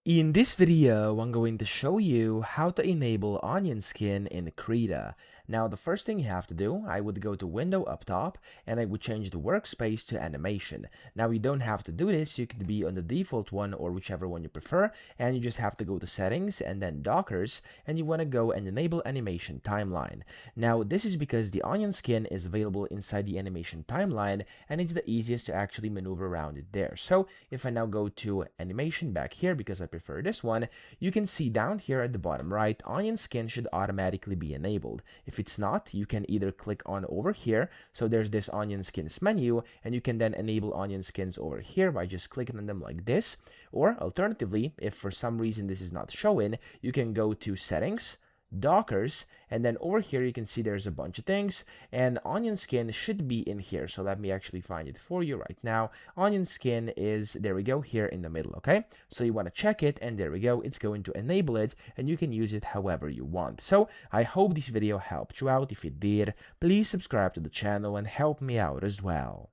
In this video, I'm going to show you how to enable onion skin in Krita. Now, the first thing you have to do, I would go to Window up top, and I would change the workspace to animation. Now, you don't have to do this. You can be on the default one or whichever one you prefer, and you just have to go to Settings and then Dockers, and you want to go and enable Animation Timeline. Now, this is because the onion skin is available inside the animation timeline, and it's the easiest to actually maneuver around it there. So, if I now go to Animation back here, because I prefer this one, you can see down here at the bottom right, onion skin should automatically be enabled. If it's not, you can either click on over here, so there's this onion skins menu, and you can then enable onion skins over here by just clicking on them like this, or alternatively, if for some reason this is not showing, you can go to Settings, Dockers, and then over here you can see there's a bunch of things, and onion skin should be in here. So let me actually find it for you right now. Onion skin is, there we go, here in the middle. Okay, so you want to check it, and there we go, it's going to enable it, and you can use it however you want. So I hope this video helped you out. If it did, please subscribe to the channel and help me out as well.